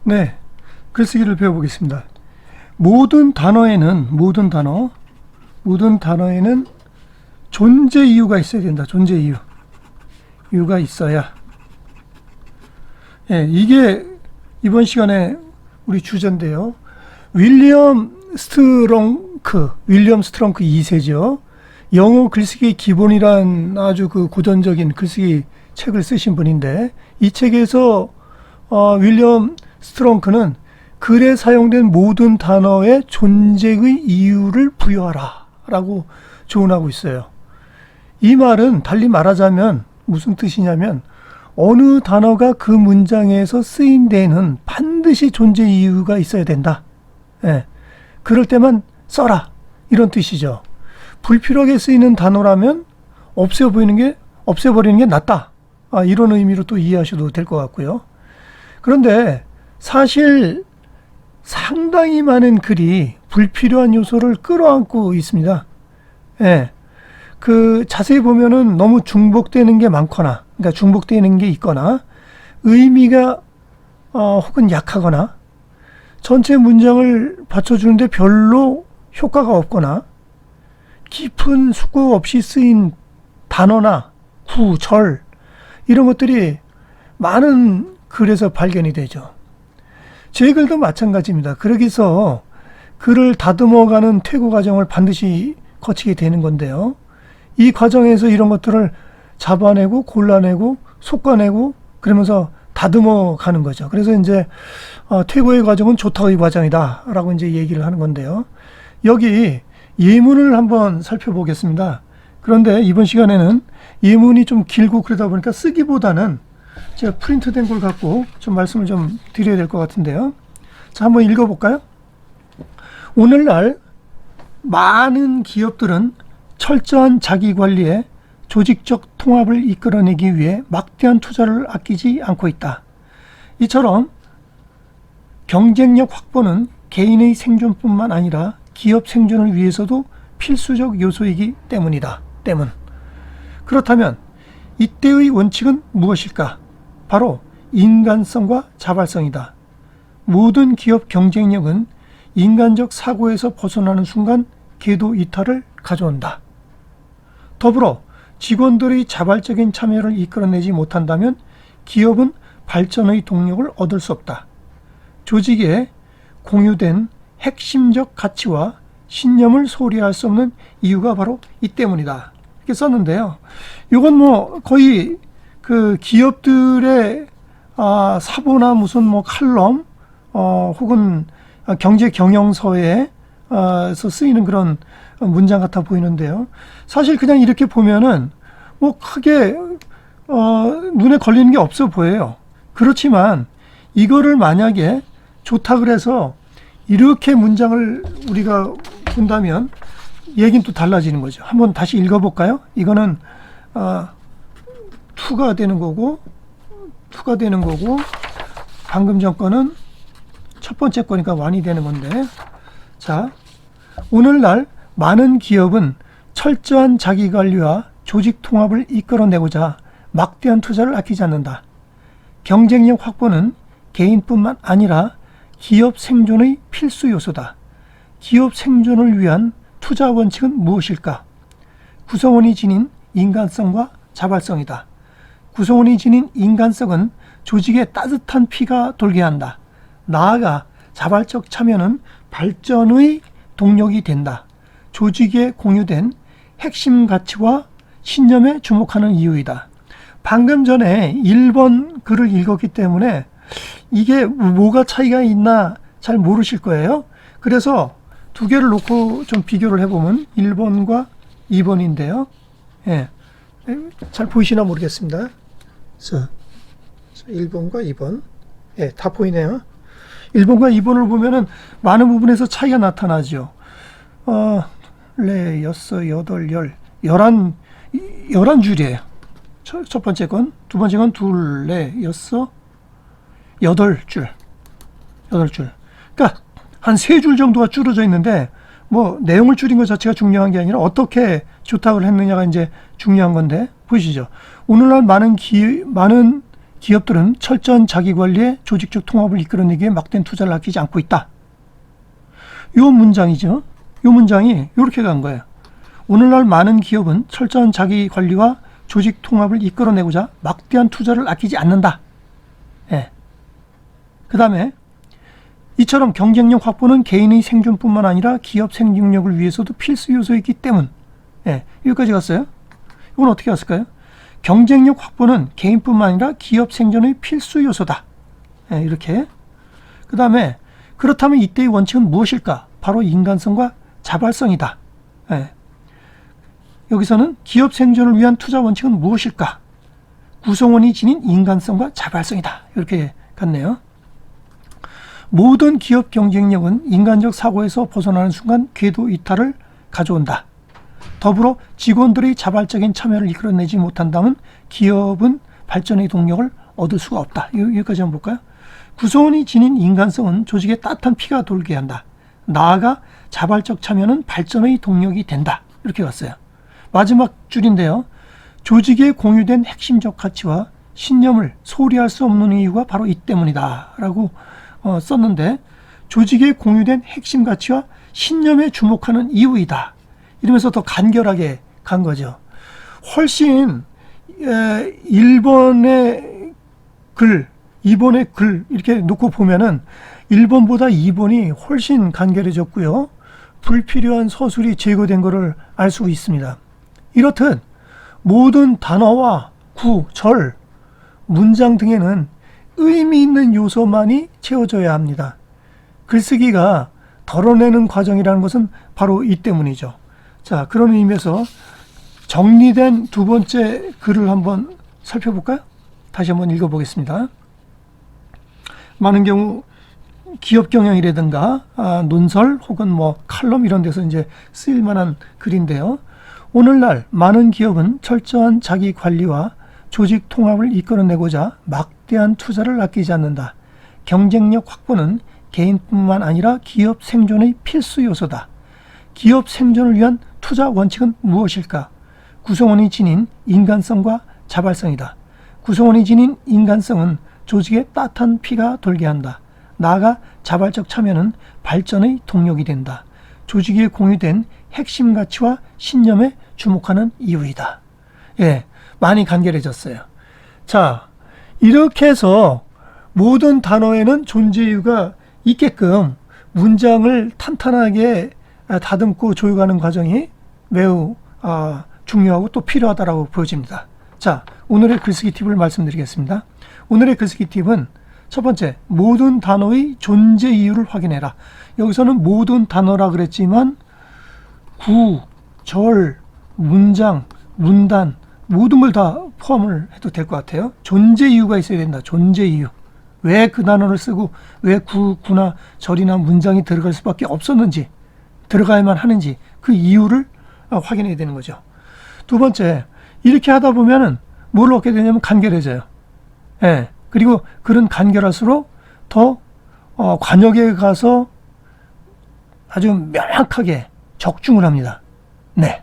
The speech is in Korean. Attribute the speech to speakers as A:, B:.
A: 네, 글쓰기를 배워보겠습니다. 모든 단어에는 존재 이유가 있어야 된다. 존재 이유가 있어야. 예, 이게 이번 시간에 우리 주제인데요. 윌리엄 스트렁크 2세죠. 영어 글쓰기 기본이란 아주 그 고전적인 글쓰기 책을 쓰신 분인데, 이 책에서 윌리엄 스트렁크는 글에 사용된 모든 단어의 존재의 이유를 부여하라 라고 조언하고 있어요. 이 말은 달리 말하자면 무슨 뜻이냐면, 어느 단어가 그 문장에서 쓰인 데에는 반드시 존재 이유가 있어야 된다. 예, 그럴 때만 써라, 이런 뜻이죠. 불필요하게 쓰이는 단어라면 없애버리는 게 낫다. 이런 의미로 또 이해하셔도 될 것 같고요. 그런데 사실 상당히 많은 글이 불필요한 요소를 끌어안고 있습니다. 예, 그 자세히 보면은 너무 중복되는 게 많거나, 그러니까 중복되는 게 있거나, 의미가 혹은 약하거나, 전체 문장을 받쳐주는데 별로 효과가 없거나, 깊은 수고 없이 쓰인 단어나 구, 절, 이런 것들이 많은 글에서 발견이 되죠. 제 글도 마찬가지입니다. 그러기 위해서 글을 다듬어가는 퇴고 과정을 반드시 거치게 되는 건데요. 이 과정에서 이런 것들을 잡아내고 골라내고 솎아내고 그러면서 다듬어 가는 거죠. 그래서 이제 퇴고의 과정은 조탁의 과정이다 라고 이제 얘기를 하는 건데요. 여기 예문을 한번 살펴보겠습니다. 그런데 이번 시간에는 예문이 좀 길고 그러다 보니까 쓰기보다는 제가 프린트된 걸 갖고 좀 말씀을 좀 드려야 될 것 같은데요. 자, 한번 읽어볼까요? 오늘날 많은 기업들은 철저한 자기 관리에 조직적 통합을 이끌어내기 위해 막대한 투자를 아끼지 않고 있다. 이처럼 경쟁력 확보는 개인의 생존뿐만 아니라 기업 생존을 위해서도 필수적 요소이기 때문이다. 그렇다면 이때의 원칙은 무엇일까? 바로 인간성과 자발성이다. 모든 기업 경쟁력은 인간적 사고에서 벗어나는 순간 궤도 이탈을 가져온다. 더불어 직원들의 자발적인 참여를 이끌어내지 못한다면 기업은 발전의 동력을 얻을 수 없다. 조직에 공유된 핵심적 가치와 신념을 소리할 수 없는 이유가 바로 이 때문이다. 이렇게 썼는데요. 이건 뭐 거의 그 기업들의 사보나 무슨 뭐 칼럼 혹은 경제 경영서에서 쓰이는 그런 문장 같아 보이는데요. 사실 그냥 이렇게 보면은 뭐 크게 눈에 걸리는 게 없어 보여요. 그렇지만 이거를 만약에 조탁을 해서 이렇게 문장을 우리가 본다면 얘기는 또 달라지는 거죠. 한번 다시 읽어볼까요? 이거는 투가 되는 거고 방금 전 거는 첫 번째 거니까 완이 되는 건데, 자, 오늘날 많은 기업은 철저한 자기관리와 조직 통합을 이끌어내고자 막대한 투자를 아끼지 않는다. 경쟁력 확보는 개인뿐만 아니라 기업 생존의 필수 요소다. 기업 생존을 위한 투자 원칙은 무엇일까? 구성원이 지닌 인간성과 자발성이다. 구성원이 지닌 인간성은 조직에 따뜻한 피가 돌게 한다. 나아가 자발적 참여는 발전의 동력이 된다. 조직에 공유된 핵심 가치와 신념에 주목하는 이유이다. 방금 전에 1번 글을 읽었기 때문에 이게 뭐가 차이가 있나 잘 모르실 거예요. 그래서 두 개를 놓고 좀 비교를 해보면 1번과 2번인데요. 예, 잘 보이시나 모르겠습니다. 자, 1번과 2번. 예, 다 보이네요. 1번과 2번을 보면은 많은 부분에서 차이가 나타나죠. 여섯, 여덟, 11줄이에요. 첫 번째 건, 두 번째 건 둘, 여섯, 8줄. 그러니까 한 3줄 정도가 줄어져 있는데, 뭐 내용을 줄인 것 자체가 중요한 게 아니라 어떻게 조탁을 했느냐가 이제 중요한 건데, 보시죠. 오늘날 많은 기업들은 철저한 자기관리에 조직적 통합을 이끌어내기 위해 막대한 투자를 아끼지 않고 있다. 요 문장이죠. 요 문장이 이렇게 간 거예요. 오늘날 많은 기업은 철저한 자기관리와 조직 통합을 이끌어내고자 막대한 투자를 아끼지 않는다. 예. 그 다음에 이처럼 경쟁력 확보는 개인의 생존뿐만 아니라 기업 생존력을 위해서도 필수 요소이기 때문. 예. 여기까지 갔어요. 이건 어떻게 갔을까요? 경쟁력 확보는 개인뿐만 아니라 기업 생존의 필수 요소다. 예, 이렇게. 그 다음에 그렇다면 이때의 원칙은 무엇일까? 바로 인간성과 자발성이다. 예. 여기서는 기업 생존을 위한 투자 원칙은 무엇일까? 구성원이 지닌 인간성과 자발성이다. 이렇게 갔네요. 모든 기업 경쟁력은 인간적 사고에서 벗어나는 순간 궤도 이탈을 가져온다. 더불어 직원들의 자발적인 참여를 이끌어내지 못한다면 기업은 발전의 동력을 얻을 수가 없다. 여기까지 한번 볼까요? 구성원이 지닌 인간성은 조직에 따뜻한 피가 돌게 한다. 나아가 자발적 참여는 발전의 동력이 된다. 이렇게 갔어요. 마지막 줄인데요. 조직에 공유된 핵심적 가치와 신념을 소홀히할 수 없는 이유가 바로 이 때문이다. 라고 썼는데 조직에 공유된 핵심 가치와 신념에 주목하는 이유이다. 이러면서 더 간결하게 간 거죠. 훨씬 1번의 글, 2번의 글 이렇게 놓고 보면은 1번보다 2번이 훨씬 간결해졌고요. 불필요한 서술이 제거된 것을 알 수 있습니다. 이렇듯 모든 단어와 구, 절, 문장 등에는 의미 있는 요소만이 채워져야 합니다. 글쓰기가 덜어내는 과정이라는 것은 바로 이 때문이죠. 자, 그런 의미에서 정리된 두 번째 글을 한번 살펴볼까요? 다시 한번 읽어보겠습니다. 많은 경우 기업 경영이라든가 논설 혹은 칼럼 이런 데서 이제 쓰일 만한 글인데요. 오늘날 많은 기업은 철저한 자기 관리와 조직 통합을 이끌어내고자 막대한 투자를 아끼지 않는다. 경쟁력 확보는 개인뿐만 아니라 기업 생존의 필수 요소다. 기업 생존을 위한 투자 원칙은 무엇일까? 구성원이 지닌 인간성과 자발성이다. 구성원이 지닌 인간성은 조직에 따뜻한 피가 돌게 한다. 나아가 자발적 참여는 발전의 동력이 된다. 조직에 공유된 핵심 가치와 신념에 주목하는 이유이다. 예, 많이 간결해졌어요. 자, 이렇게 해서 모든 단어에는 존재 이유가 있게끔 문장을 탄탄하게 다듬고 조율하는 과정이 매우 중요하고 또 필요하다고 보여집니다. 자, 오늘의 글쓰기 팁을 말씀드리겠습니다. 오늘의 글쓰기 팁은 첫 번째, 모든 단어의 존재 이유를 확인해라. 여기서는 모든 단어라 그랬지만 구, 절, 문장, 문단 모든 걸 다 포함을 해도 될 것 같아요. 존재 이유가 있어야 된다. 존재 이유. 왜 그 단어를 쓰고 왜 구나 절이나 문장이 들어갈 수밖에 없었는지, 들어가야만 하는지 그 이유를 확인해야 되는 거죠. 두 번째, 이렇게 하다 보면은 뭘 얻게 되냐면 간결해져요. 예. 그리고 글은 간결할수록 더 관역에 가서 아주 명확하게 적중을 합니다. 네.